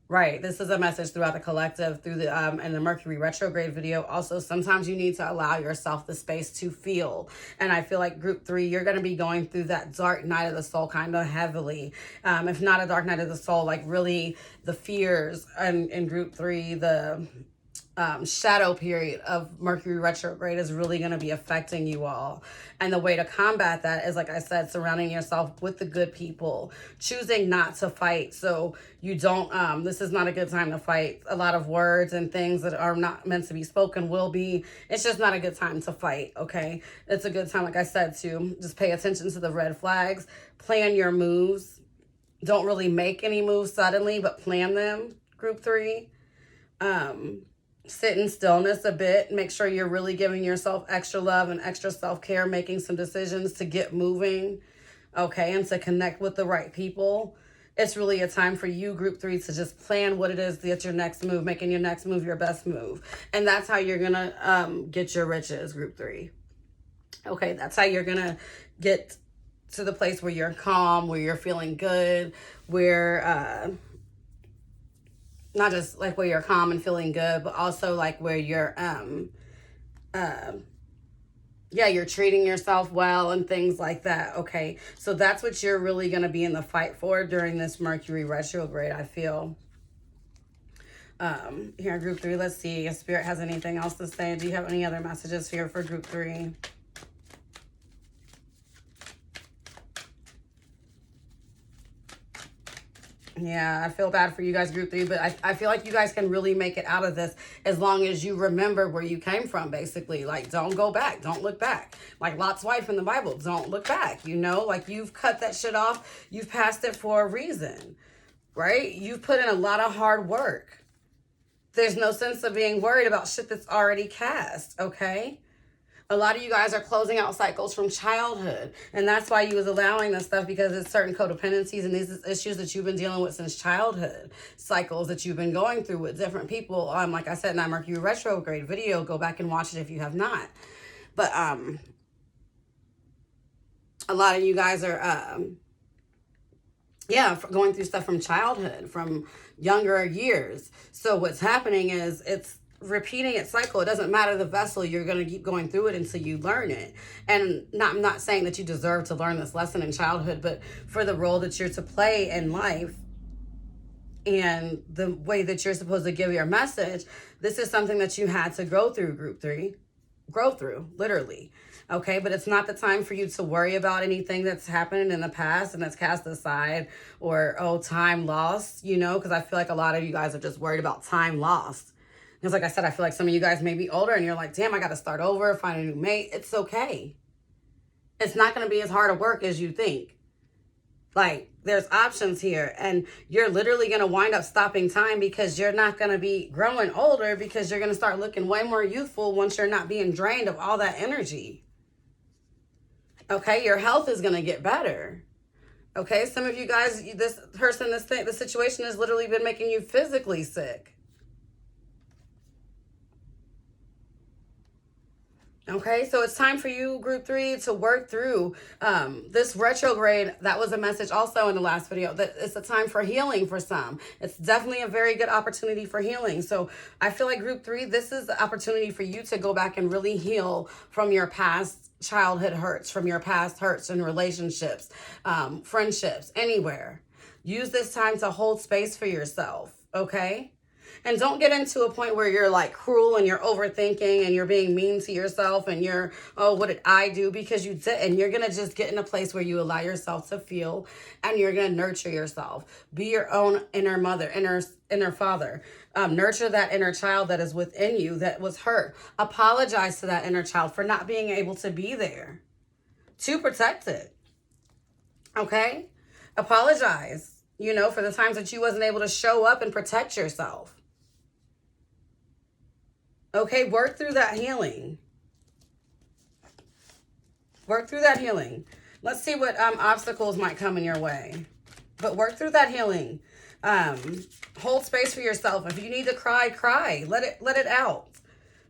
right, this is a message throughout the collective, through the and the Mercury Retrograde video. Also, sometimes you need to allow yourself the space to feel. And I feel like group 3, you're going to be going through that dark night of the soul kind of heavily. If not a dark night of the soul, like really the fears. And in group 3, the shadow period of Mercury retrograde is really going to be affecting you all. And the way to combat that is, like I said, surrounding yourself with the good people, choosing not to fight. So you don't, this is not a good time to fight. A lot of words and things that are not meant to be spoken will be. It's just not a good time to fight. Okay. It's a good time, like I said, to just pay attention to the red flags, plan your moves. Don't really make any moves suddenly, but plan them. Group 3. Sit in stillness a bit. Make sure you're really giving yourself extra love and extra self-care, making some decisions to get moving, okay, and to connect with the right people. It's really a time for you, group 3, to just plan what it is that's your next move, making your next move your best move. And that's how you're going to get your riches, group 3. Okay, that's how you're going to get to the place where you're calm, where you're feeling good, where not just like where you're calm and feeling good, but also like where you're, you're treating yourself well and things like that. Okay. So that's what you're really going to be in the fight for during this Mercury retrograde, I feel. Here in group 3, let's see if Spirit has anything else to say. Do you have any other messages here for group 3? Yeah, I feel bad for you guys, group 3, but I feel like you guys can really make it out of this as long as you remember where you came from, basically. Like, don't go back. Don't look back. Like Lot's wife in the Bible, don't look back, you know? Like, you've cut that shit off. You've passed it for a reason, right? You've put in a lot of hard work. There's no sense of being worried about shit that's already cast, okay? A lot of you guys are closing out cycles from childhood. And that's why you was allowing this stuff, because it's certain codependencies and these issues that you've been dealing with since childhood. Cycles that you've been going through with different people. Like I said in that Mercury retrograde video, go back and watch it if you have not. But a lot of you guys are, going through stuff from childhood, from younger years. So what's happening is it's repeating its cycle. It doesn't matter the vessel, you're going to keep going through it until you learn it. And I'm not saying that you deserve to learn this lesson in childhood, but for the role that you're to play in life and the way that you're supposed to give your message, this is something that you had to go through, group 3. grow through, literally. Okay, but it's not the time for you to worry about anything that's happened in the past and that's cast aside, or, oh, time lost, you know, because I feel like a lot of you guys are just worried about time lost. Because like I said, I feel like some of you guys may be older and you're like, damn, I got to start over, find a new mate. It's okay. It's not going to be as hard of work as you think. Like, there's options here, and you're literally going to wind up stopping time because you're not going to be growing older, because you're going to start looking way more youthful once you're not being drained of all that energy. Okay, your health is going to get better. Okay, some of you guys, this person, this thing, the situation has literally been making you physically sick. Okay, so it's time for you, group 3, to work through this retrograde. That was a message also in the last video, that it's a time for healing for some. It's definitely a very good opportunity for healing. So I feel like group 3, this is the opportunity for you to go back and really heal from your past childhood hurts, from your past hurts in relationships, friendships, anywhere. Use this time to hold space for yourself, okay? And don't get into a point where you're like cruel and you're overthinking and you're being mean to yourself and you're, oh, what did I do? Because you didn't. You're going to just get in a place where you allow yourself to feel, and you're going to nurture yourself. Be your own inner mother, inner father. Nurture that inner child that is within you that was hurt. Apologize to that inner child for not being able to be there to protect it. Okay? Apologize, you know, for the times that you wasn't able to show up and protect yourself. Okay, work through that healing. Work through that healing. Let's see what obstacles might come in your way. But work through that healing. Hold space for yourself. If you need to cry, cry. Let it out.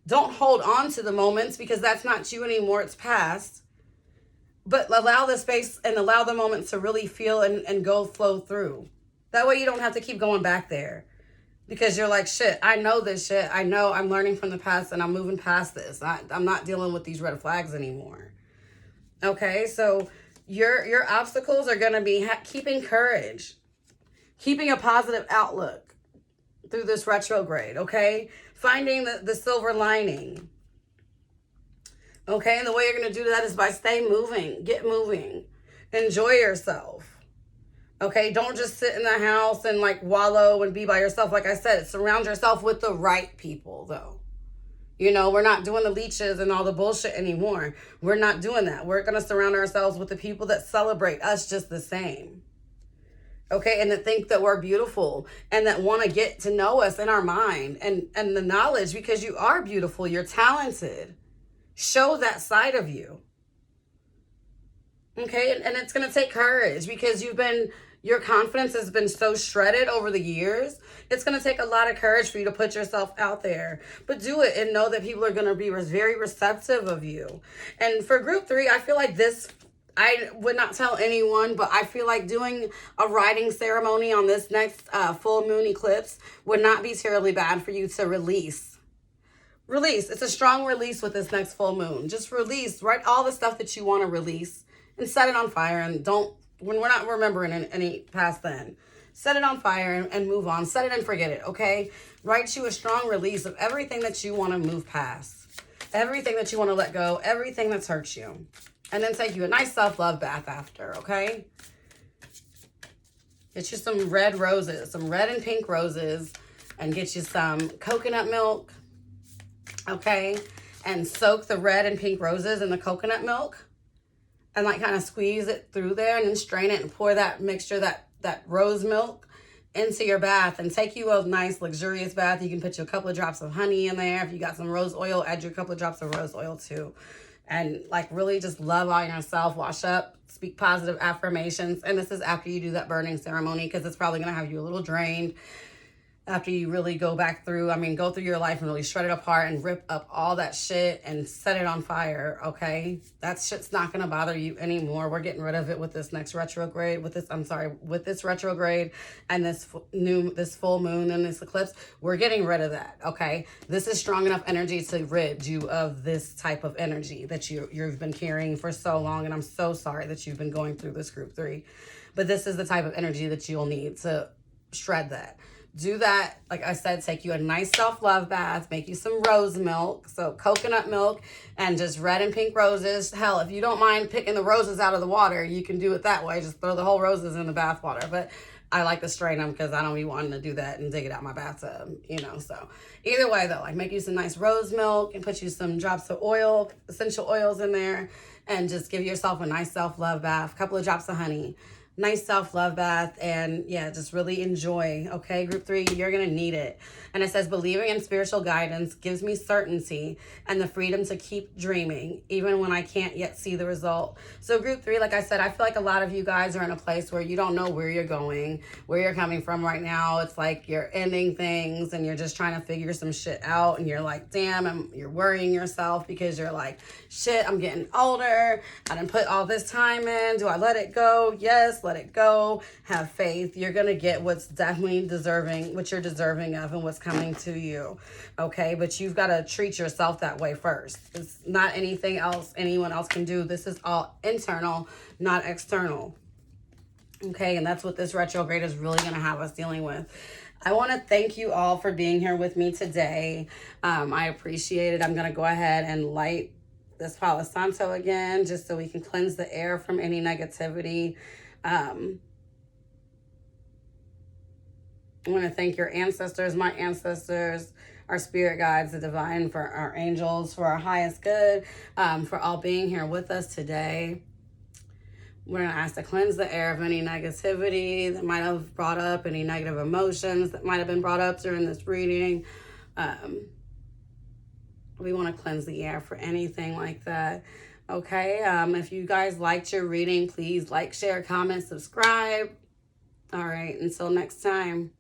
Don't hold on to the moments, because that's not you anymore. It's past. But allow the space and allow the moments to really feel and flow through. That way you don't have to keep going back there. Because you're like, shit, I know this shit. I know I'm learning from the past and I'm moving past this. I'm not dealing with these red flags anymore. Okay, so your obstacles are going to be keeping courage. Keeping a positive outlook through this retrograde, okay? Finding the silver lining. Okay, and the way you're going to do that is by stay moving. Get moving. Enjoy yourself. Okay, don't just sit in the house and like wallow and be by yourself. Like I said, surround yourself with the right people, though. You know, we're not doing the leeches and all the bullshit anymore. We're not doing that. We're going to surround ourselves with the people that celebrate us just the same. Okay, and that think that we're beautiful and that want to get to know us in our mind and the knowledge, because you are beautiful. You're talented. Show that side of you. Okay, and it's going to take courage, because your confidence has been so shredded over the years. It's going to take a lot of courage for you to put yourself out there. But do it and know that people are going to be very receptive of you. And for group 3, I feel like this, I would not tell anyone, but I feel like doing a writing ceremony on this next full moon eclipse would not be terribly bad for you to release. Release. It's a strong release with this next full moon. Just release. Write all the stuff that you want to release and set it on fire, and don't, when we're not remembering any past then, set it on fire and move on. Set it and forget it, okay? Write you a strong release of everything that you want to move past, everything that you want to let go, everything that's hurt you. And then take you a nice self-love bath after, okay? Get you some red roses, some red and pink roses, and get you some coconut milk, okay? And soak the red and pink roses in the coconut milk. And like kind of squeeze it through there, and then strain it and pour that mixture, that rose milk, into your bath, and take you a nice luxurious bath. You can put you a couple of drops of honey in there. If you got some rose oil, add you a couple of drops of rose oil too. And like really just love on yourself, wash up, speak positive affirmations. And this is after you do that burning ceremony, because it's probably going to have you a little drained. After you really go through your life and really shred it apart and rip up all that shit and set it on fire, okay? That shit's not gonna bother you anymore. We're getting rid of it with this next retrograde, with this retrograde and this full moon and this eclipse. We're getting rid of that, okay? This is strong enough energy to rid you of this type of energy that you've been carrying for so long, and I'm so sorry that you've been going through this group 3. But this is the type of energy that you'll need to shred that. do that. Like I said, take you a nice self-love bath, make you some rose milk, so coconut milk and just red and pink roses. Hell, if you don't mind picking the roses out of the water, you can do it that way. Just throw the whole roses in the bath water. But I like to strain them because I don't be wanting to do that and dig it out my bathtub, you know. So either way though, like make you some nice rose milk and put you some drops of oil, essential oils in there, and just give yourself a nice self-love bath, a couple of drops of honey. Nice self-love bath, and yeah, just really enjoy. Okay, group 3, you're gonna need it. And it says, believing in spiritual guidance gives me certainty and the freedom to keep dreaming even when I can't yet see the result. So group 3, like I said, I feel like a lot of you guys are in a place where you don't know where you're going, where you're coming from right now. It's like you're ending things and you're just trying to figure some shit out, and you're like, damn, and you're worrying yourself because you're like, shit, I'm getting older, I done put all this time in, do I let it go? Yes, let it go. Have faith. You're gonna get what's definitely deserving, what you're deserving of, and what's coming to you. Okay, but you've got to treat yourself that way first. It's not anything else anyone else can do. This is all internal, not external. Okay, and that's what this retrograde is really gonna have us dealing with. I want to thank you all for being here with me today. I appreciate it. I'm gonna go ahead and light this Palo Santo again, just so we can cleanse the air from any negativity. I want to thank your ancestors, my ancestors, our spirit guides, the divine, for our angels, for our highest good, for all being here with us today. We're going to ask to cleanse the air of any negativity that might have brought up, any negative emotions that might have been brought up during this reading. We want to cleanse the air for anything like that. Okay, if you guys liked your reading, please like, share, comment, subscribe. All right, until next time.